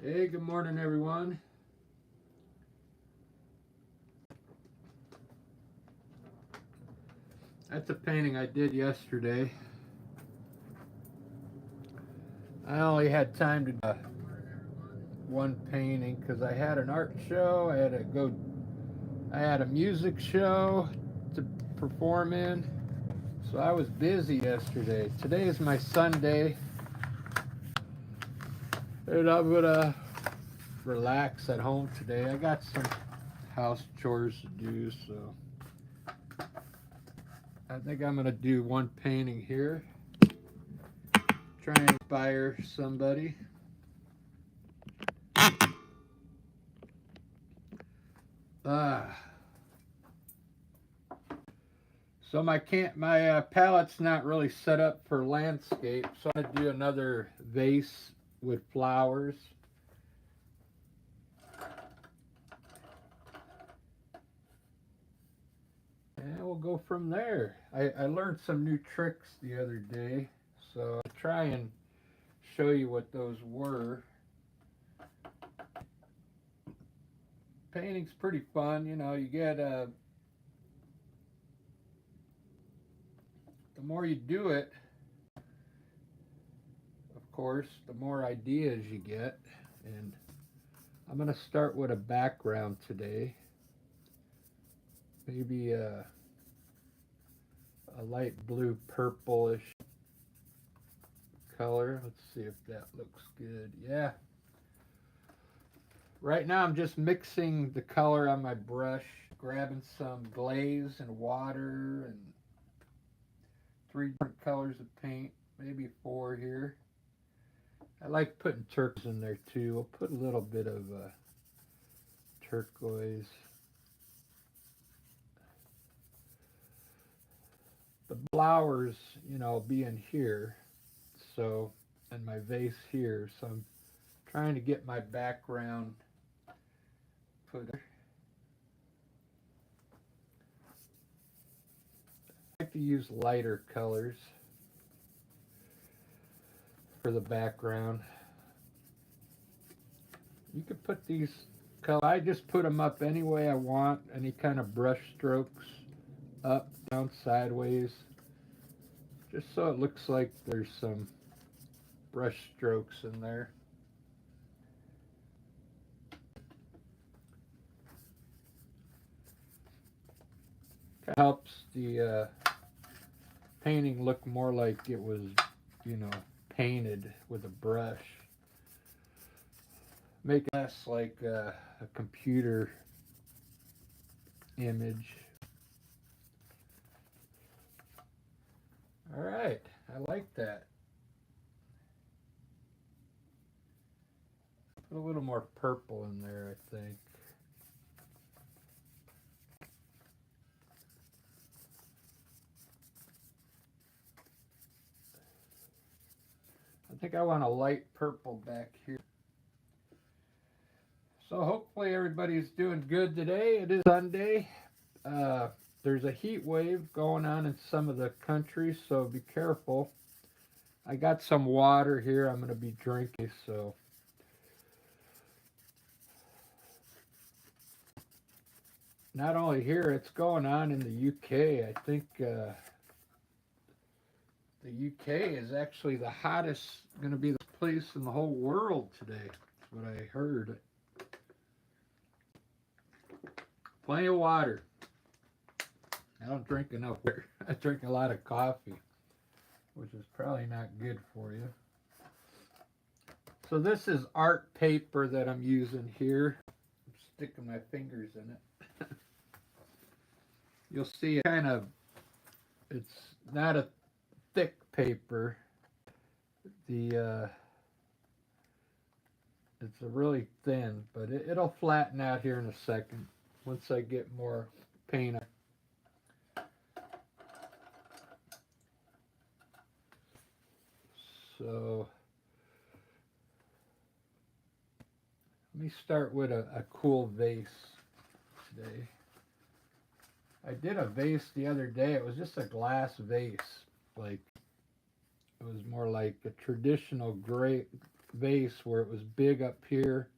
Hey, good morning, everyone. That's a painting I did yesterday. I only had time to do one painting because I had an art show. I had a music show to perform in. So I was busy yesterday. Today is my Sunday, and I'm gonna relax at home today. I got some house chores to do, so I think I'm gonna do one painting here. Try and inspire somebody. Ah. So my palette's not really set up for landscape, so I'm gonna do another vase with flowers. And we'll go from there. I learned some new tricks the other day, so I'll try and show you what those were. Painting's pretty fun, you get the more you do it, of course, the more ideas you get. And I'm gonna start with a background today. Maybe a light blue purplish color. Let's see if that looks good. Yeah. Right now I'm just mixing the color on my brush, grabbing some glaze and water and 3 different colors of paint, maybe 4 here. I like putting turquoise in there too. We'll put a little bit of turquoise. The flowers, be in here. So, and my vase here. So I'm trying to get my background put. I like to use lighter colors for the background. You could put these colors. I just put them up any way I want. Any kind of brush strokes, up, down, sideways, just so it looks like there's some brush strokes in there. It helps the painting look more like it was, painted with a brush. Make it less like a computer image. All right, I like that. Put a little more purple in there, I think. I think I want a light purple back here. So hopefully everybody's doing good today. It is Sunday. There's a heat wave going on in some of the countries, so be careful. I got some water here I'm going to be drinking, so. Not only here, it's going on in the UK. I think the UK is actually the hottest, going to be the place in the whole world today. That's what I heard. Plenty of water. I don't drink enough water. I drink a lot of coffee, which is probably not good for you. So this is art paper that I'm using here. I'm sticking my fingers in it. You'll see it's not a thick paper. It's a really thin, but it'll flatten out here in a second once I get more paint. So let me start with a cool vase today. I did a vase the other day. It was just a glass vase. It was more like a traditional vase where it was big up here,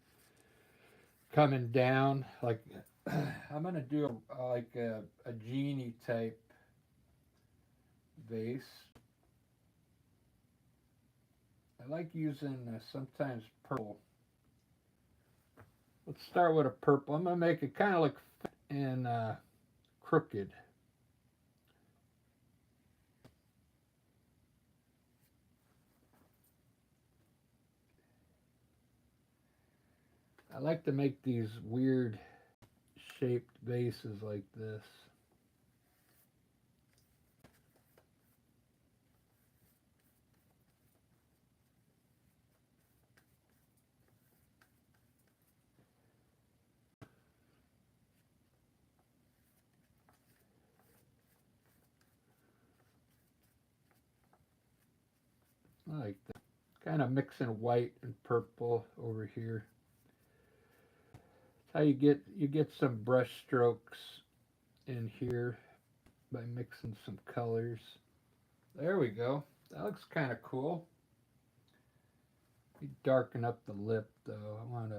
coming down. Like I'm gonna do a genie type vase. I like using sometimes purple. Let's start with a purple. I'm gonna make it kind of look fat and crooked. I like to make these weird shaped vases like this. I like that. Kind of mixing white and purple over here. That's how you get some brush strokes in here by mixing some colors. There we go. That looks kind of cool. You darken up the lip though. I want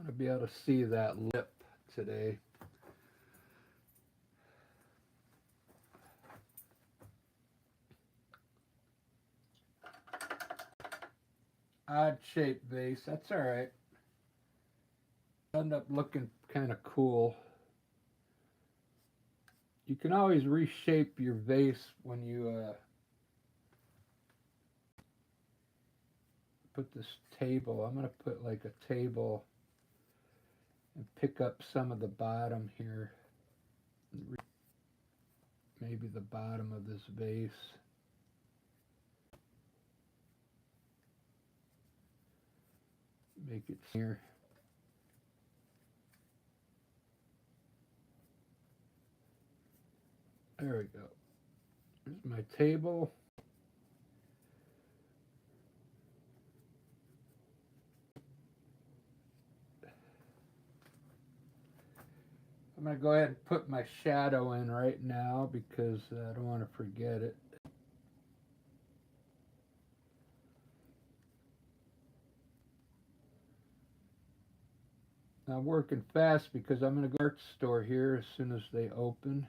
to be able to see that lip today. Odd shaped vase. That's all right. End up looking kind of cool. You can always reshape your vase when you put this table. I'm going to put like a table and pick up some of the bottom here. Maybe the bottom of this vase. Make it here. There we go. There's my table. I'm going to go ahead and put my shadow in right now because I don't want to forget it. I'm working fast because I'm going to go to the art store here as soon as they open.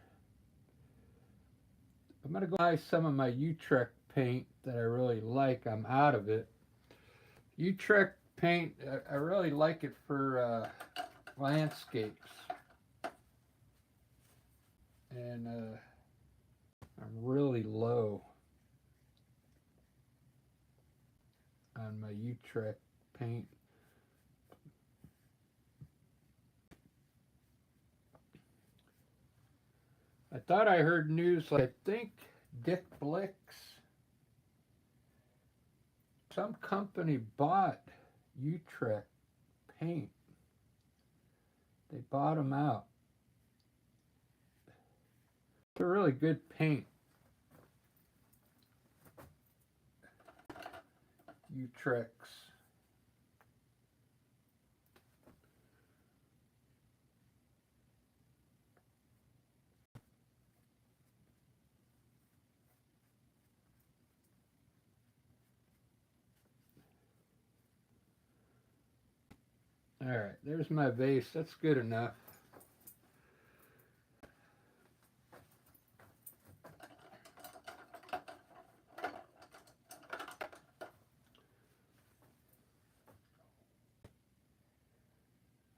I'm going to go buy some of my Utrecht paint that I really like. I'm out of it. Utrecht paint, I really like it for landscapes. And I'm really low on my Utrecht paint. I thought I heard news, like, I think Dick Blick's, some company bought Utrecht paint. They bought them out. It's a really good paint. Utrecht's. All right, there's my vase. That's good enough.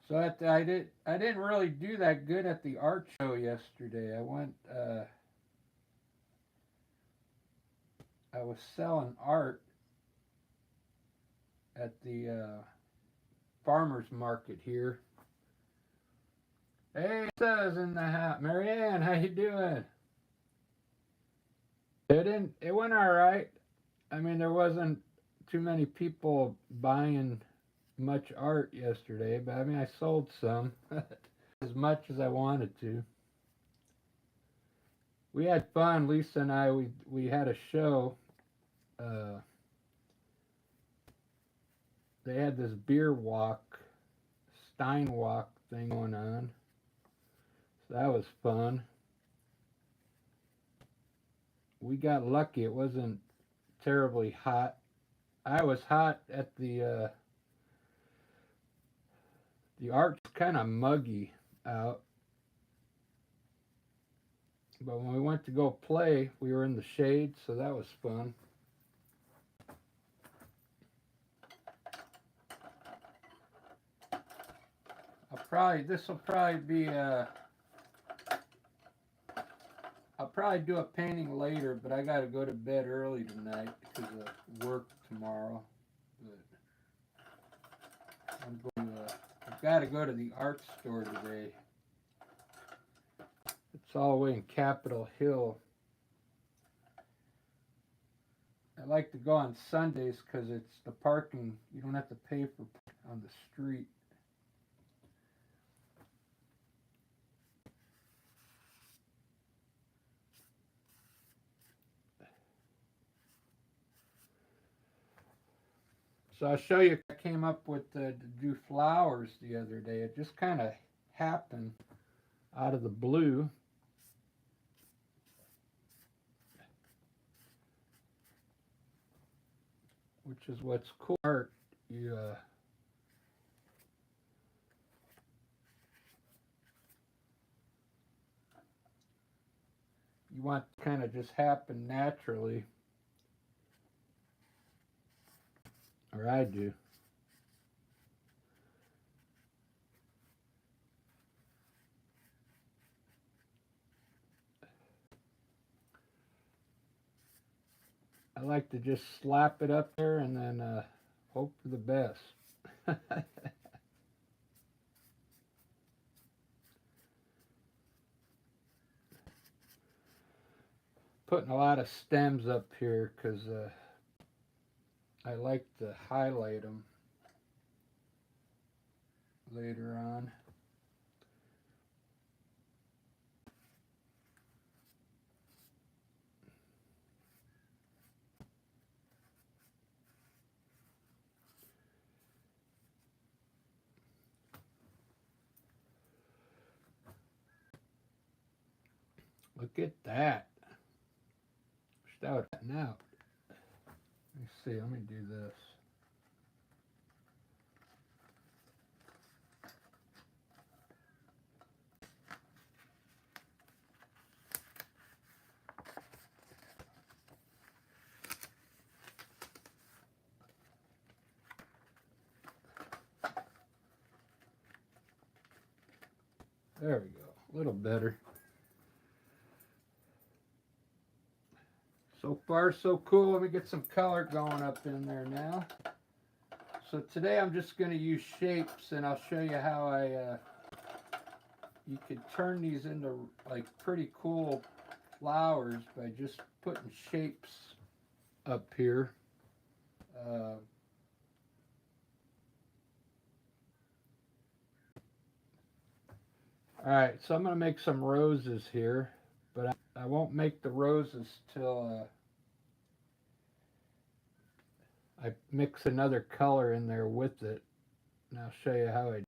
So I didn't really do that good at the art show yesterday. I was selling art at the farmer's market here. Hey, Lisa's in the house. Marianne, how you doing? It went all right. I mean, there wasn't too many people buying much art yesterday, but I mean, I sold some as much as I wanted to. We had fun, Lisa and I. We had a show. They had this beer walk, Stein walk thing going on. So that was fun. We got lucky. It wasn't terribly hot. I was hot at the art's kind of muggy out. But when we went to go play, we were in the shade, so that was fun. This will probably be I'll probably do a painting later, but I got to go to bed early tonight because of work tomorrow. But I've got to go to the art store today. It's all the way in Capitol Hill. I like to go on Sundays because it's the parking. You don't have to pay for on the street. So I'll show you. I came up with to do flowers the other day. It just kind of happened out of the blue. Which is what's cool. Art, you want to kind of just happen naturally, or I do. I like to just slap it up there and then hope for the best. Putting a lot of stems up here because I like to highlight them later on. Look at that. Wish I would have gotten out. Let me see. Let me do this. There we go. A little better. So far, so cool. Let me get some color going up in there now. So today I'm just going to use shapes, and I'll show you how you could turn these into like pretty cool flowers by just putting shapes up here. Alright, so I'm going to make some roses here, but I won't make the roses till I mix another color in there with it, and I'll show you how I do it.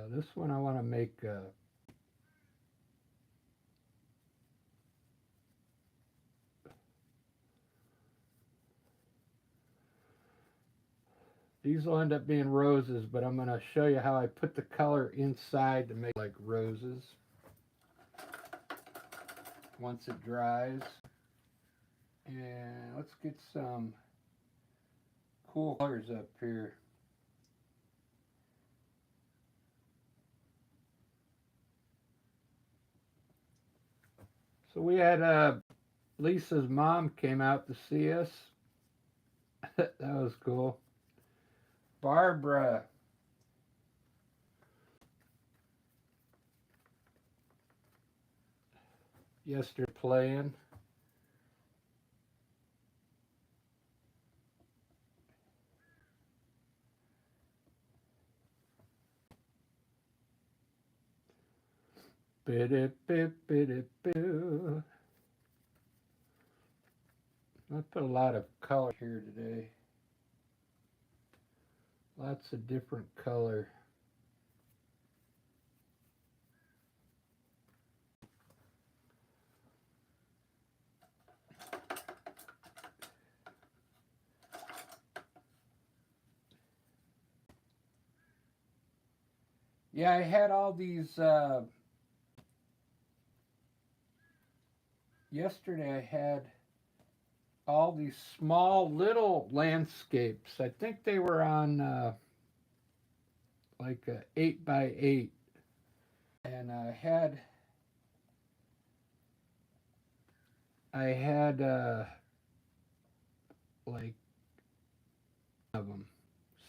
This one I want to make these will end up being roses, but I'm going to show you how I put the color inside to make like roses once it dries. And let's get some cool colors up here. So we had Lisa's mom came out to see us. That was cool. Barbara. Yesterday playing. Biddy-bip-biddy-boo. I put a lot of color here today. Lots of different color. Yeah, I had all these, yesterday I had all these small little landscapes. I think they were on like a 8 by 8. And I had like of them,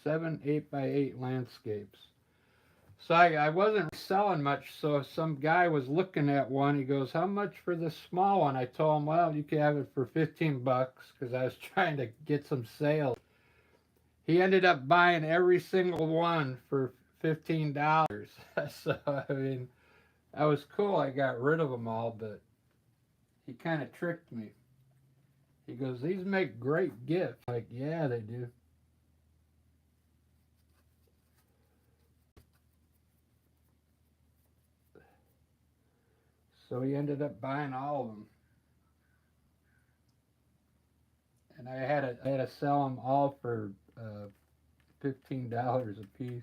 7 8 by 8 landscapes. So I wasn't selling much. So some guy was looking at one. He goes, "How much for this small one?" I told him, "Well, you can have it for $15," because I was trying to get some sales. He ended up buying every single one for $15. So I mean, that was cool. I got rid of them all, but he kind of tricked me. He goes, "These make great gifts." I'm like, yeah, they do. So he ended up buying all of them, and I had to sell them all for $15 a piece.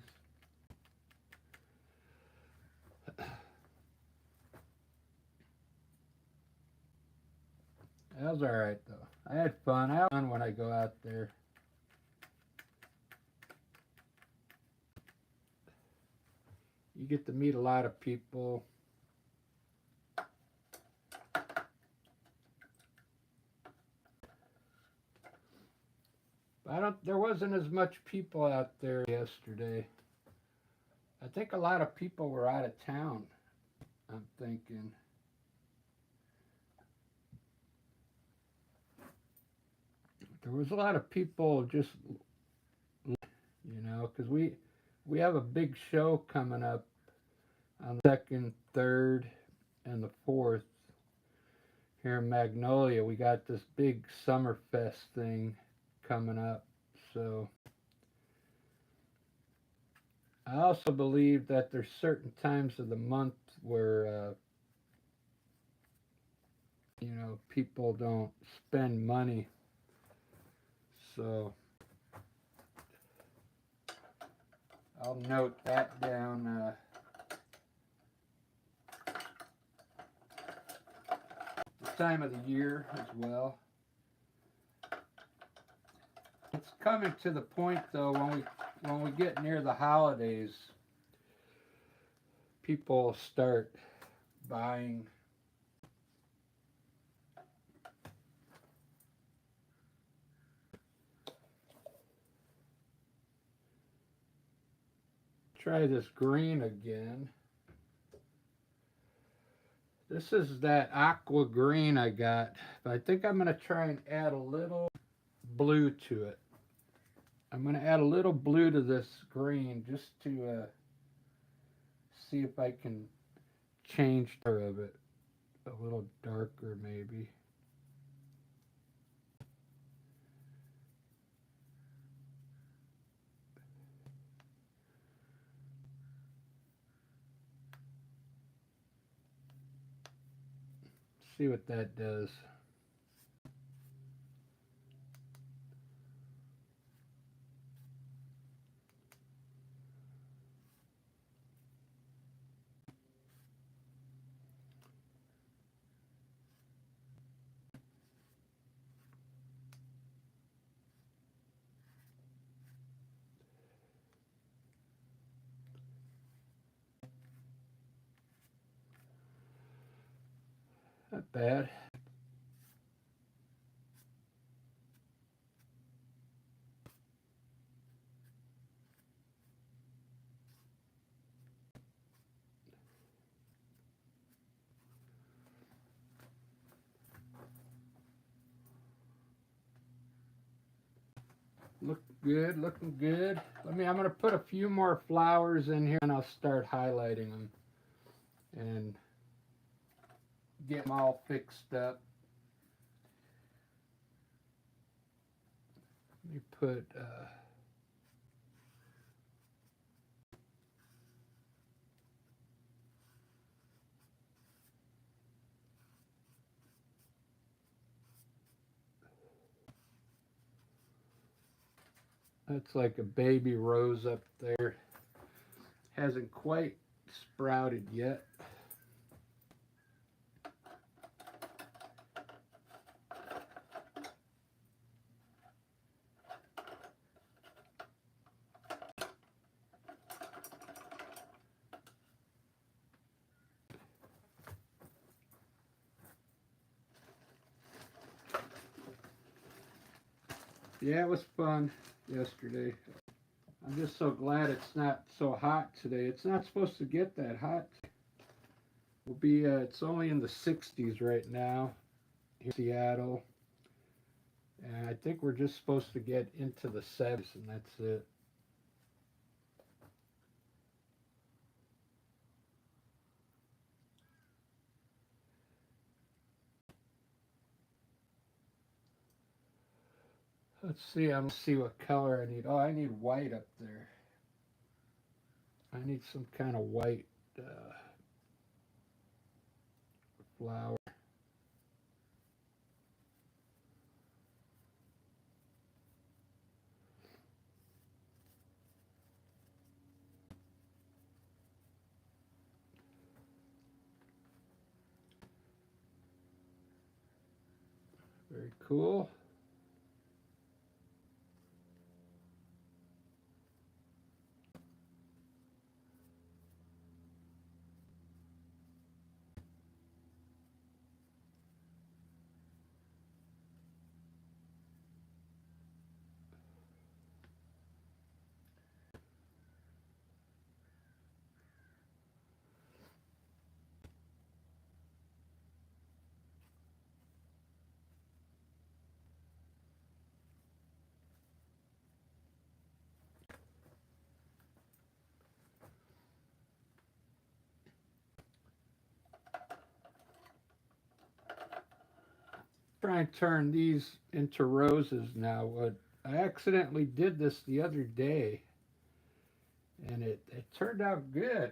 That was all right though. I had fun. I have fun when I go out there. You get to meet a lot of people. I don't. There wasn't as much people out there yesterday. I think a lot of people were out of town. I'm thinking. There was a lot of people just, because we have a big show coming up on the 2nd, 3rd, and the 4th here in Magnolia. We got this big Summerfest thing coming up. So I also believe that there's certain times of the month where people don't spend money. So I'll note that down. The time of the year as well. It's coming to the point though when we get near the holidays, people start buying. Try this green again. This is that aqua green I got. But I think I'm going to try and add a little blue to it. I'm going to add a little blue to this green just to see if I can change the color of it. A little darker maybe. See what that does. Not bad. Look good, looking good. I'm going to put a few more flowers in here and I'll start highlighting them and get them all fixed up. Let me put that's like a baby rose up there. Hasn't quite sprouted yet. Yeah, it was fun yesterday. I'm just so glad it's not so hot today. It's not supposed to get that hot. We'll be it's only in the 60s right now here in Seattle. And I think we're just supposed to get into the 70s and that's it. Let's see, I'm gonna see what color I need. Oh, I need white up there. I need some kind of white flower. Very cool. Try and turn these into roses now. I accidentally did this the other day, and it turned out good.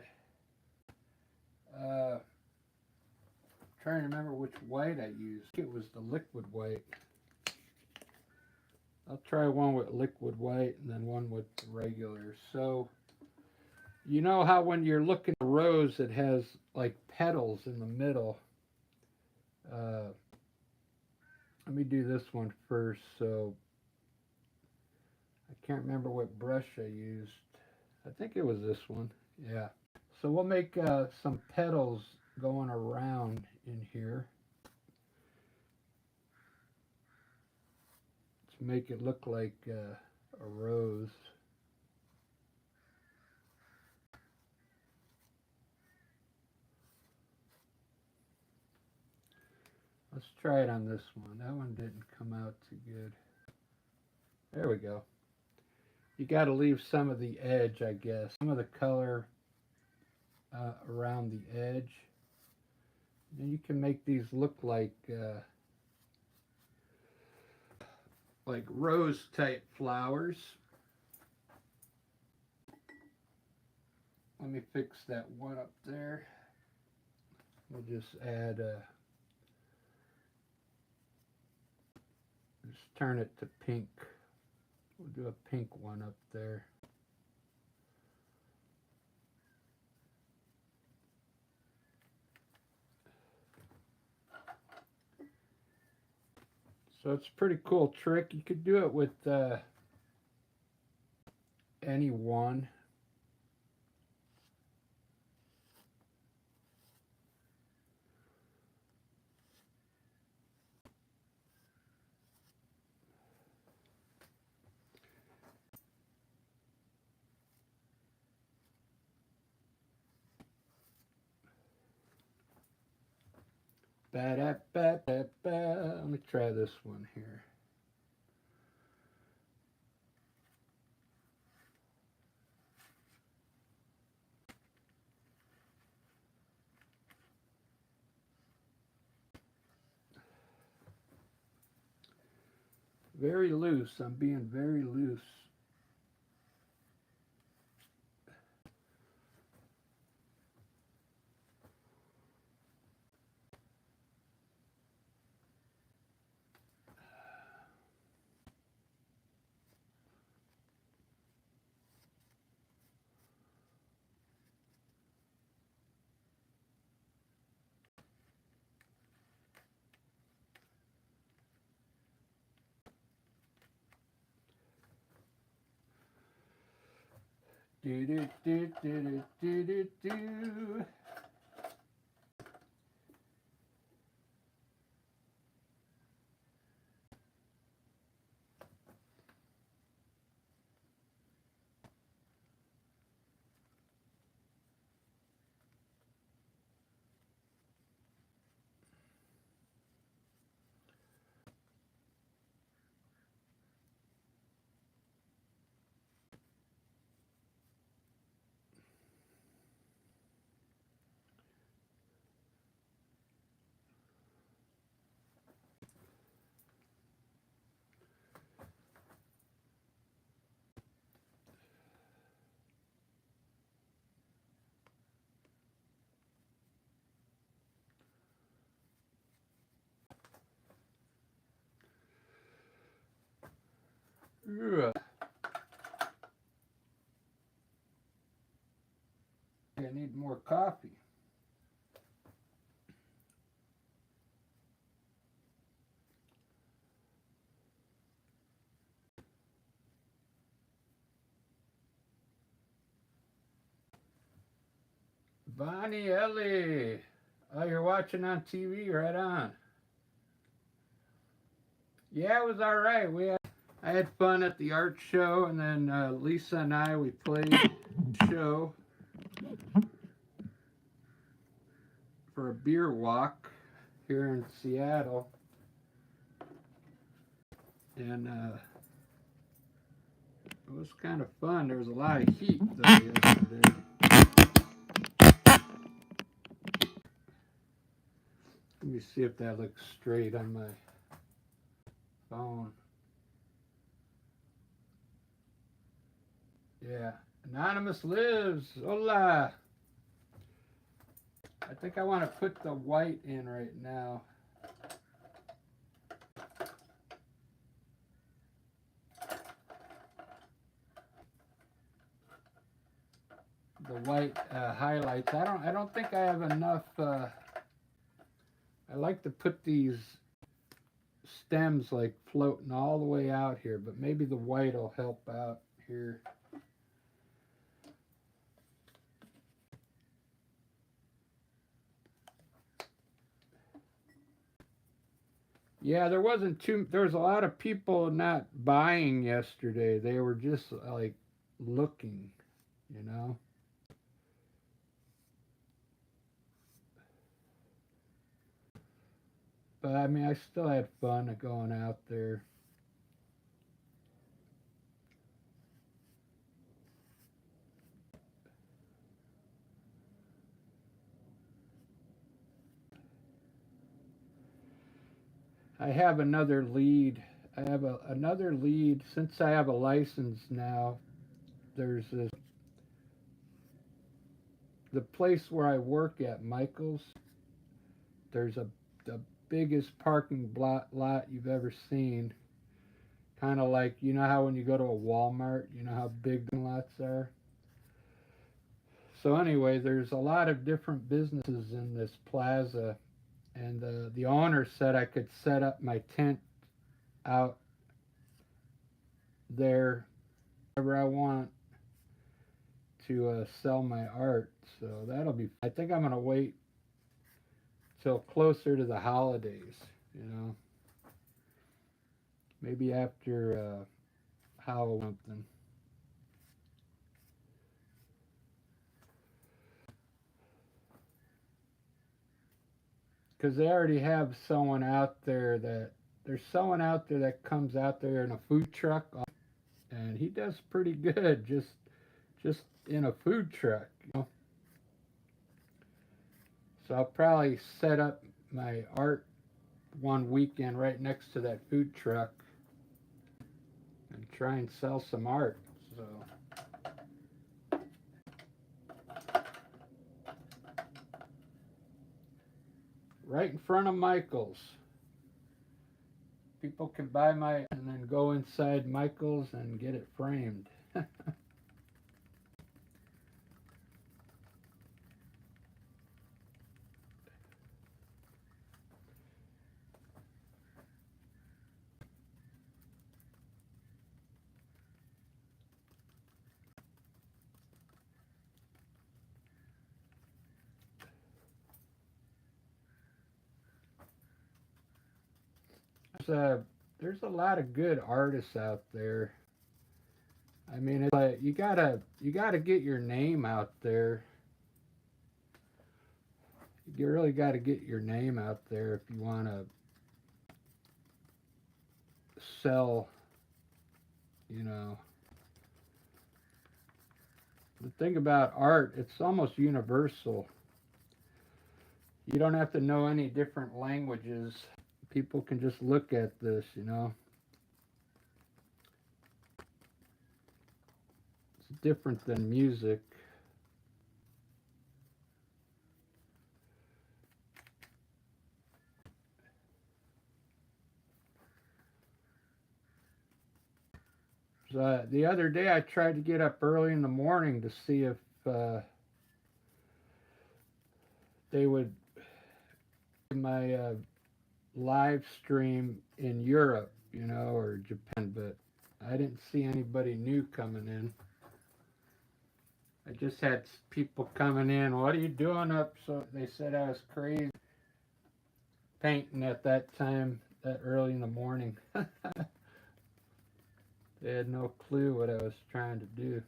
I'm trying to remember which white I used. It was the liquid white. I'll try one with liquid white and then one with regular. So, you know how when you're looking at a rose, it has like petals in the middle. Uh, Let me do this one first. So, I can't remember what brush I used. I think it was this one. Yeah. So we'll make some petals going around in here to make it look like a rose. Let's try it on this one. That one didn't come out too good. There we go. You got to leave some of the edge, I guess. Some of the color around the edge. And you can make these look like rose type flowers. Let me fix that one up there. We'll just add just turn it to pink. We'll do a pink one up there. So it's a pretty cool trick. You could do it with any one. Ba-da-ba-ba-ba. Let me try this one here. Very loose. I'm being very loose. Do do do do do do do. Ugh. I need more coffee. Bonnie Ellie. Oh, you're watching on TV, right on. Yeah, it was all right. I had fun at the art show, and then Lisa and we played the show for a beer walk here in Seattle. And it was kind of fun. There was a lot of heat though yesterday. Let me see if that looks straight on my phone. Yeah. Anonymous lives. Hola. I think I want to put the white in right now. The white highlights. I don't think I have enough. I like to put these stems like floating all the way out here, but maybe the white will help out here. Yeah, there was a lot of people not buying yesterday. They were just like looking, you know. But I mean, I still had fun going out there. I have another lead. I have another lead. Since I have a license now, there's the place where I work at, Michael's. There's the biggest parking lot you've ever seen. Kind of like, you know how when you go to a Walmart, you know how big the lots are? So anyway, there's a lot of different businesses in this plaza, and the owner said I could set up my tent out there wherever I want to sell my art. So that'll be. I think I'm gonna wait till closer to the holidays. You know, maybe after Halloween something. Because they already have someone out there that there's someone out there that comes out there in a food truck, and he does pretty good just in a food truck, you know. So I'll probably set up my art one weekend right next to that food truck and try and sell some art. So right in front of Michael's. People can buy my and then go inside Michael's and get it framed. there's a lot of good artists out there. I mean, it's like you gotta get your name out there. You really got to get your name out there if you want to sell. You know, the thing about art, it's almost universal. You don't have to know any different languages. People can just look at this. It's different than music. So, the other day I tried to get up early in the morning to see if they would my live stream in Europe, or Japan, but I didn't see anybody new coming in. I just had people coming in. What are you doing up? So they said I was crazy painting at that time, that early in the morning. They had no clue what I was trying to do.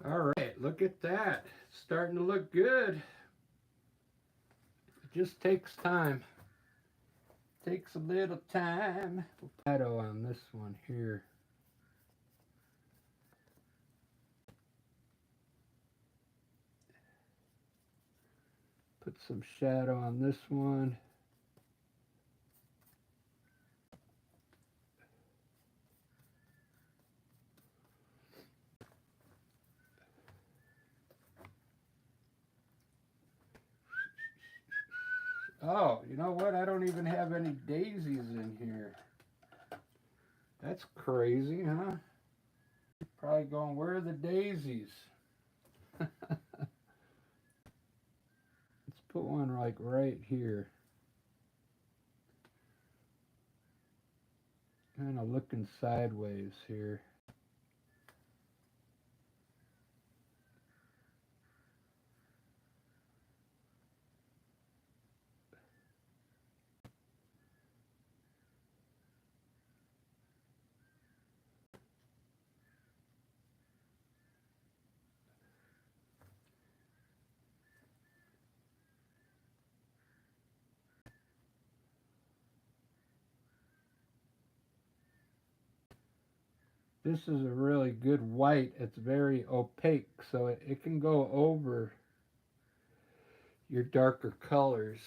All right, look at that. It's starting to look good. It just takes time. Takes a little time. We'll put shadow on this one here. Put some shadow on this one. Oh, you know what? I don't even have any daisies in here. That's crazy, huh? Probably going, where are the daisies? Let's put one like right here. Kind of looking sideways here. This is a really good white. It's very opaque, so it can go over your darker colors.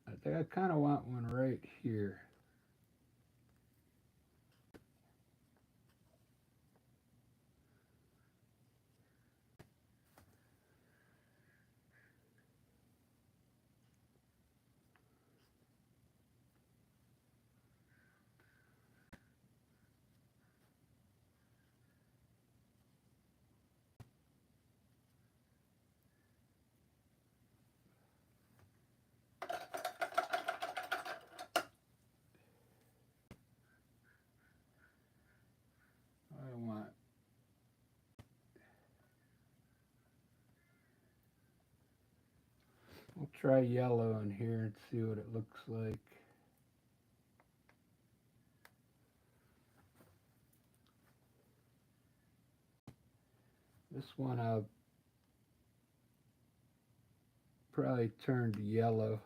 I think I kind of want one right here. I want We'll try yellow in here and see what it looks like. This one I'll probably turn to yellow.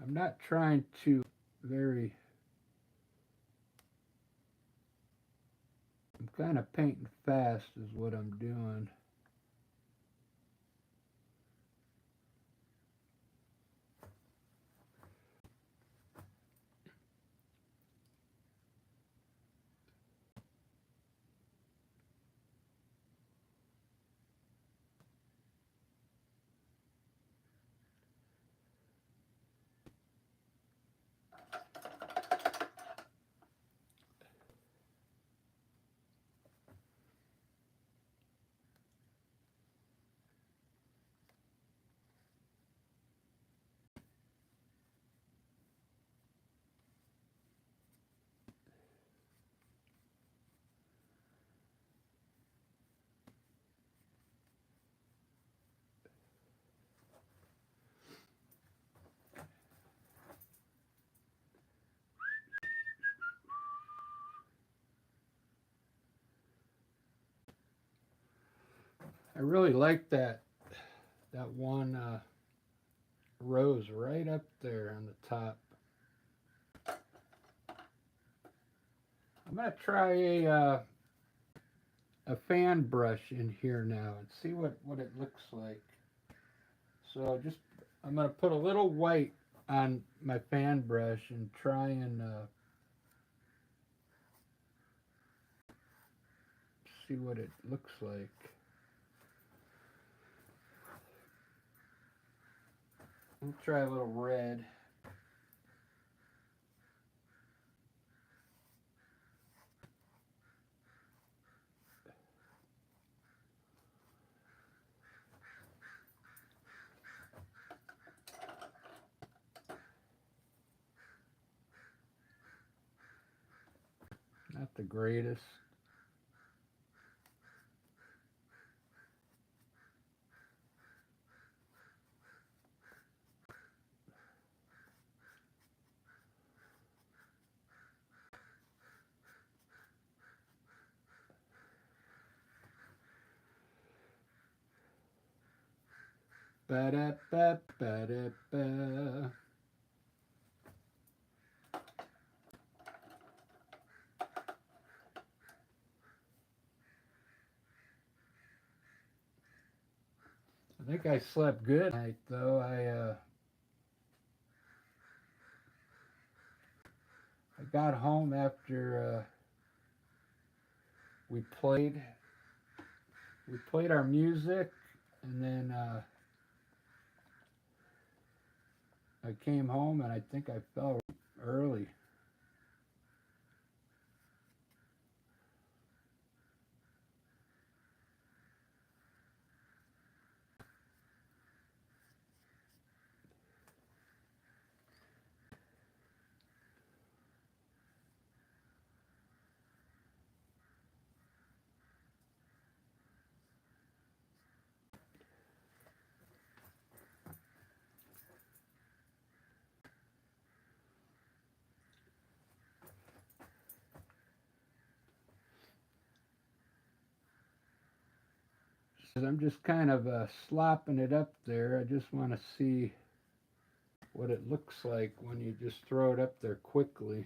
I'm not trying to I'm kind of painting fast is what I'm doing. I really like that one rose right up there on the top. I'm gonna try a fan brush in here now and see what it looks like. So just I'm gonna put a little white on my fan brush and try and see what it looks like. I'll try a little red. Not the greatest. Ba-da-ba-ba-da-ba. I think I slept good tonight, though. I got home after we played our music, and then I came home and I think I fell early. So I'm just kind of slopping it up there. I just want to see what it looks like when you just throw it up there quickly.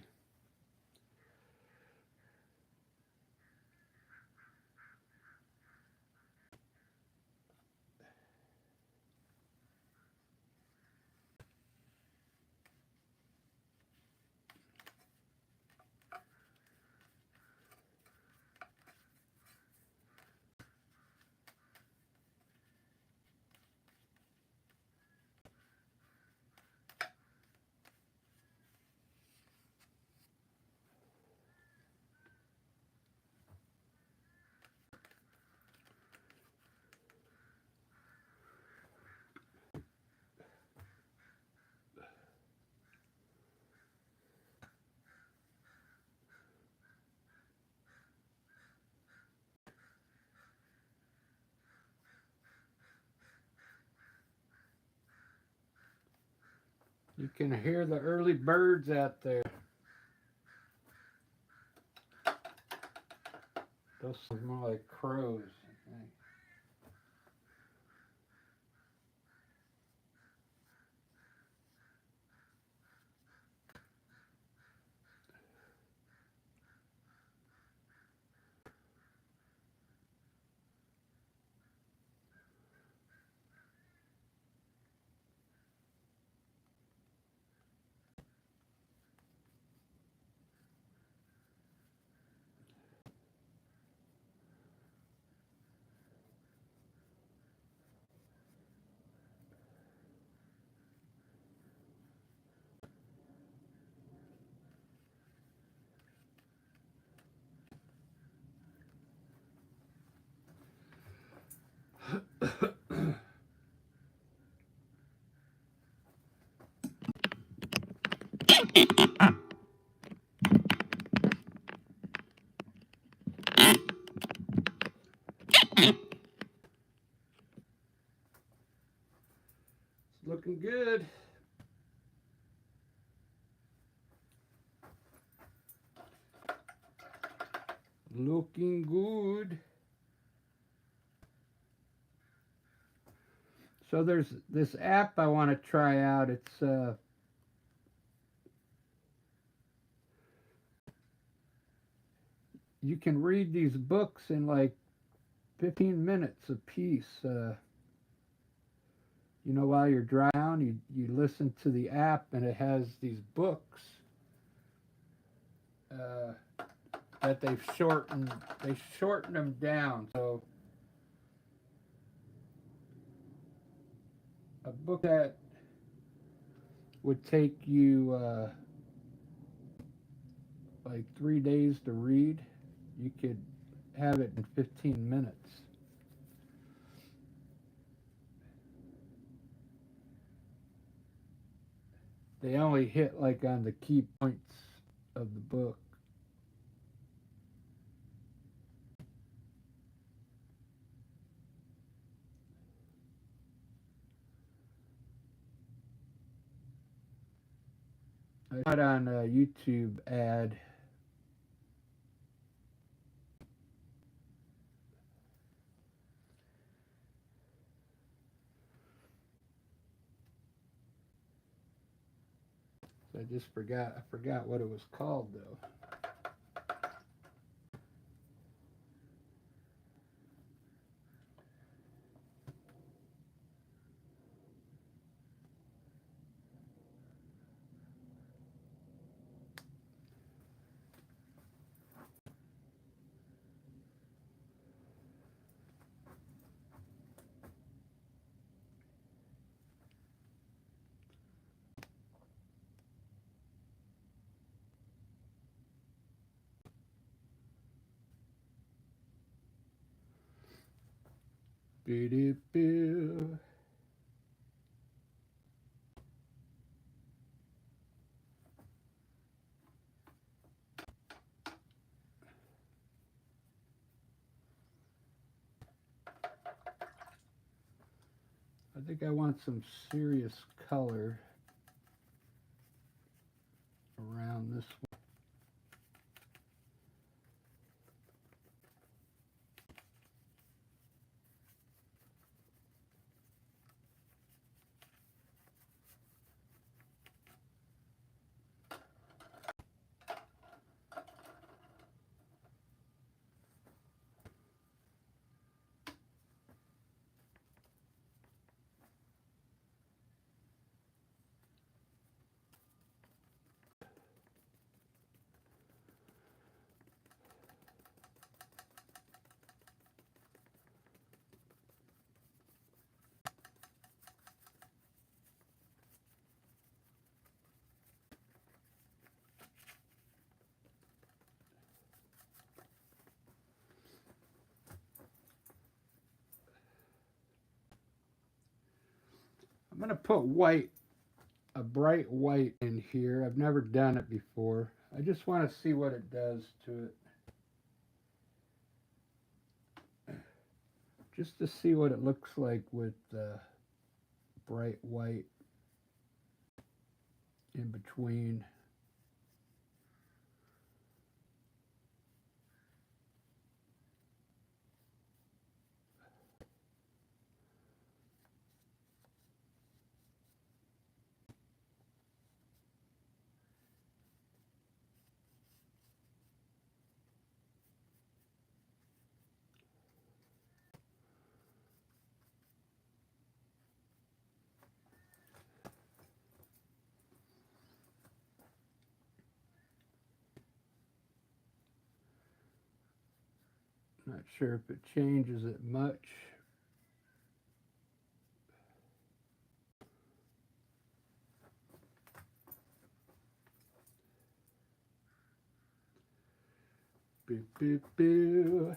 You can hear the early birds out there. Those sound more like crows, I think. It's looking good. Looking good. So there's this app I want to try out. It's you can read these books in like 15 minutes a piece. While you're driving, you listen to the app, and it has these books that they've shortened. They shorten them down. So a book that would take you like 3 days to read, you could have it in 15 minutes. They only hit like on the key points of the book. I got on a YouTube ad. I just forgot. I forgot what it was called though. Boo-doo-boo. I think I want some serious color around this one. I'm going to put white, a bright white in here. I've never done it before. I just want to see what it does to it. Just to see what it looks like with bright white in between. Not sure if it changes it much. Boo, boo, boo.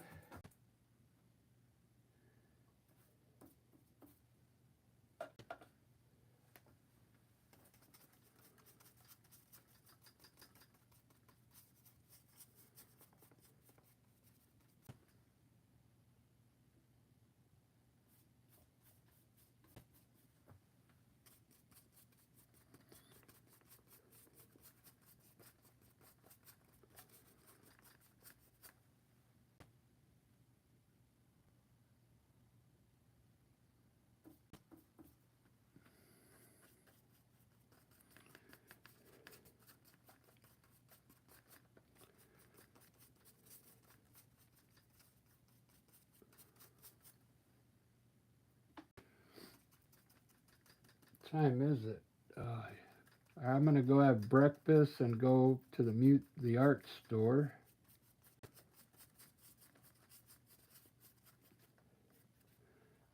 time is it? I'm gonna go have breakfast and go to the art store.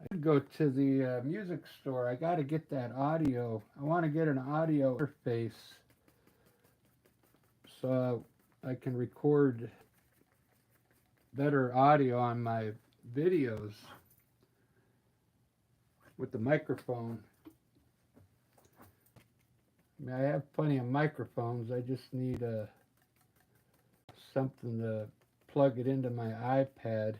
I could go to the music store. I got to get that audio. I want to get an audio interface so I can record better audio on my videos with the microphone. I mean, I have plenty of microphones. I just need something to plug it into my iPad.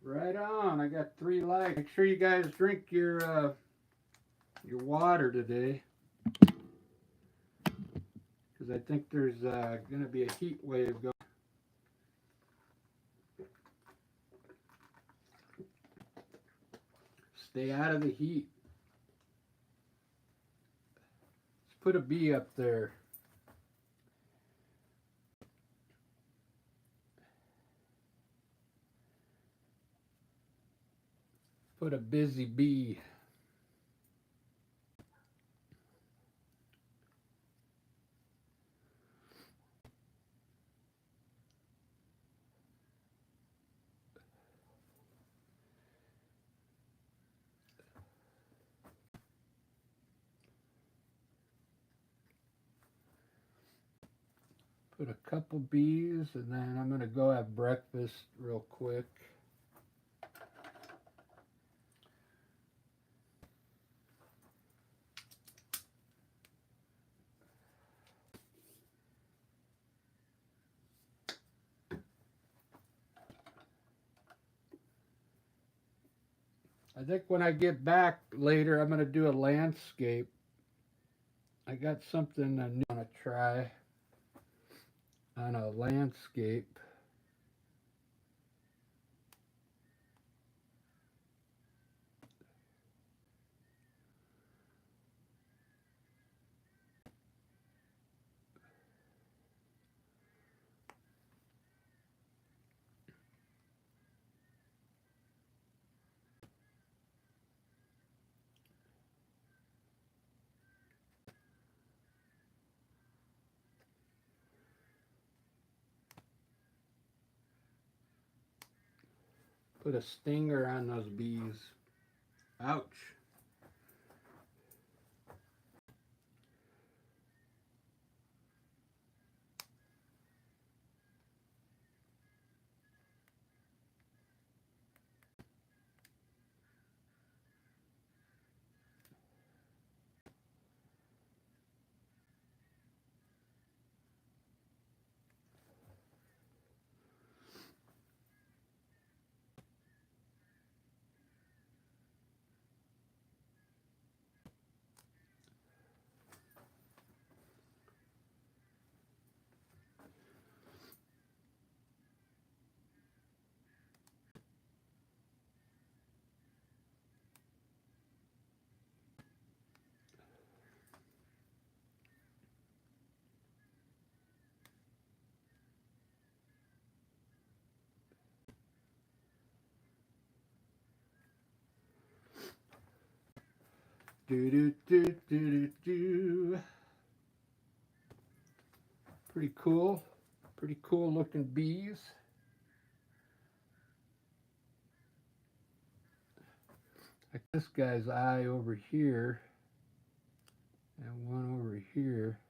Right on. I got 3 likes. Make sure you guys drink your water today, because I think there's going to be a heat wave going. Stay out of the heat. Let's put a bee up there. Put a busy bee. Put a couple bees, and then I'm going to go have breakfast real quick. I think when I get back later, I'm going to do a landscape. I got something new I want to try on a landscape. Put a stinger on those bees. Ouch. Do do do do do do. Pretty cool. Pretty cool looking bees. Like this guy's eye over here, and one over here.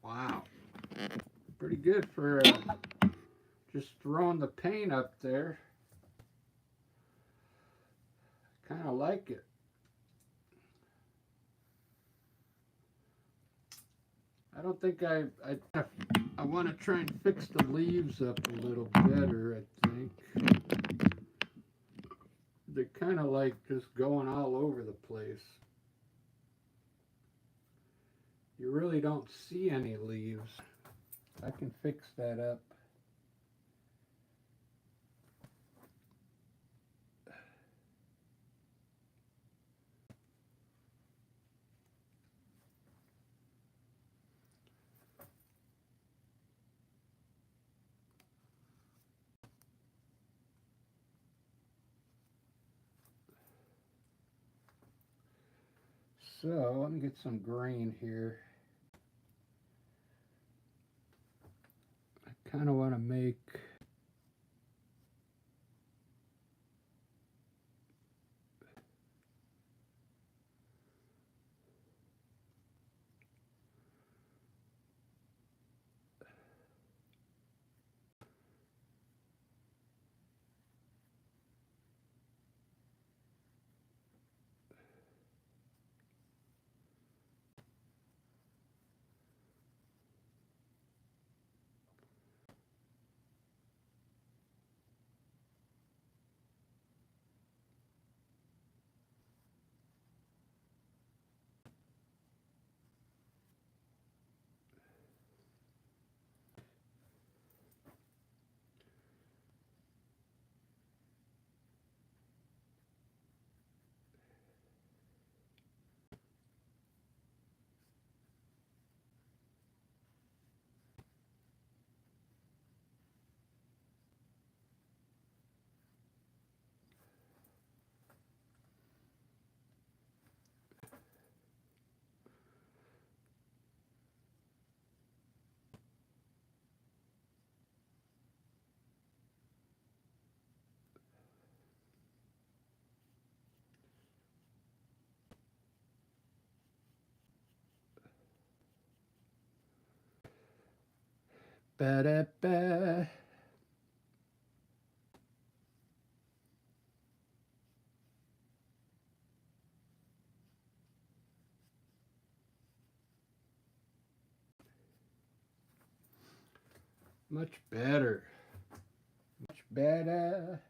Wow. Pretty good for just throwing the paint up there. Kind of like it. I don't think I want to try and fix the leaves up a little better, I think. They're kind of like just going all over the place. You really don't see any leaves. I can fix that up. So let me get some green here. I kind of want to make ba-da-ba. Much better. Much better.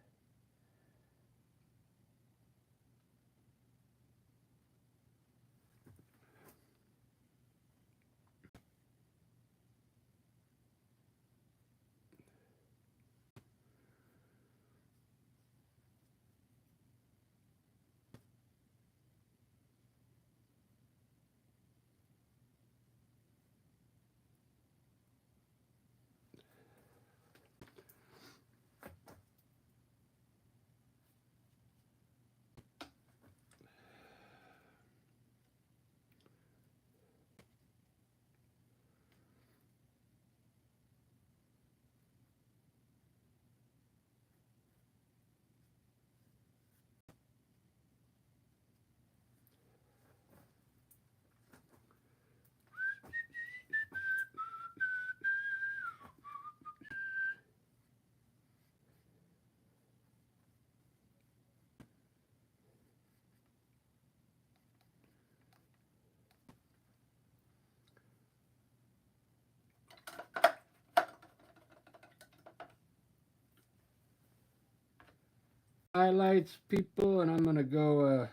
Highlights, people, and I'm gonna go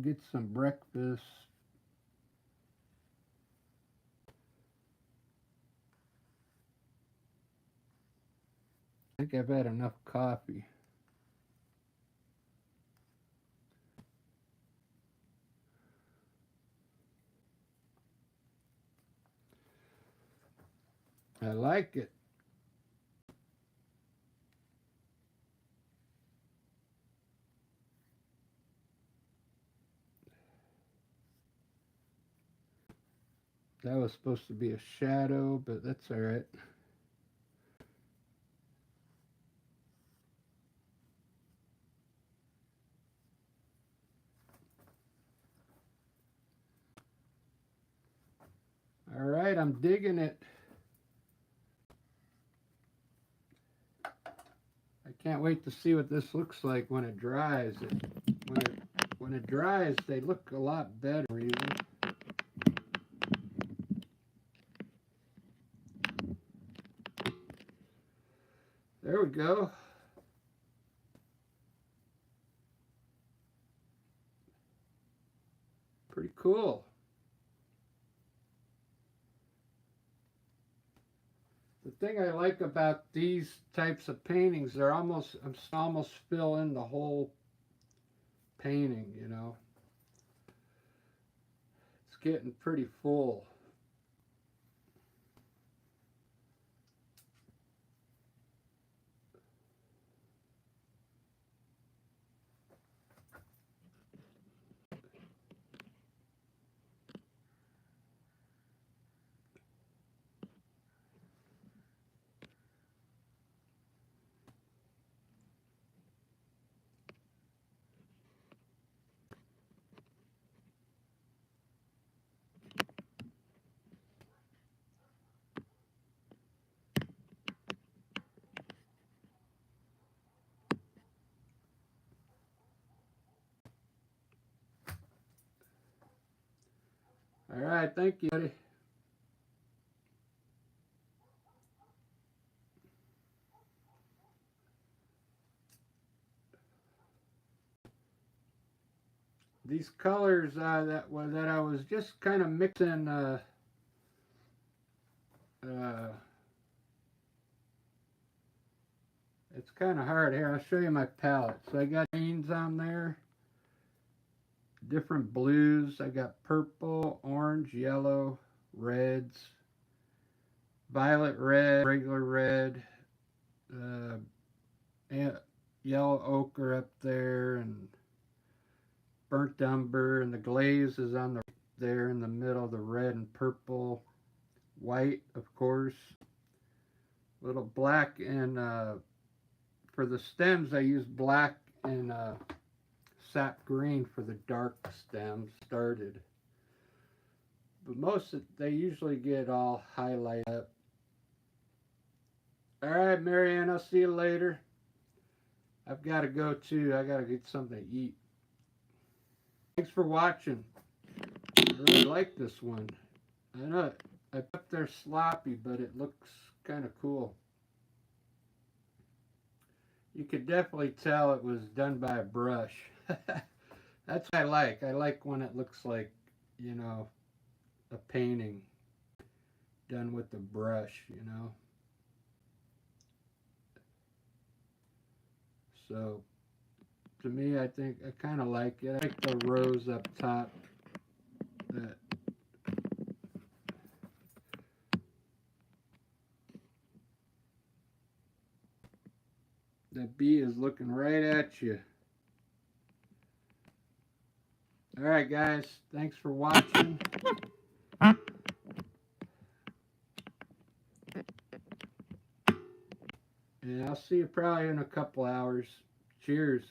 get some breakfast. I think I've had enough coffee. I like it. That was supposed to be a shadow, but that's all right. All right, I'm digging it. I can't wait to see what this looks like when it dries. When it dries, they look a lot better even. There we go. Pretty cool. The thing I like about these types of paintings, they're almost fill in the whole painting, you know. It's getting pretty full. All right, thank you, buddy. These colors that I was just kind of mixing. It's kind of hard here. I'll show you my palette. So I got greens on there, different blues. I got purple, orange, yellow, reds, violet red, regular red, and yellow ochre up there, and burnt umber, and the glaze is on the there in the middle, the red and purple, white, of course, little black, and for the stems I use black and sap green for the dark stems started. But most of they usually get all highlighted up. All right, Marianne, I'll see you later. I've got to go too. I got to get something to eat. Thanks for watching. I really like this one. I know I put there sloppy, but it looks kind of cool. You could definitely tell it was done by a brush. That's what I like. I like when it looks like, you know, a painting done with a brush, you know. So, to me, I think I kind of like it. I like the rose up top. That bee is looking right at you. All right, guys. Thanks for watching. And I'll see you probably in a couple hours. Cheers.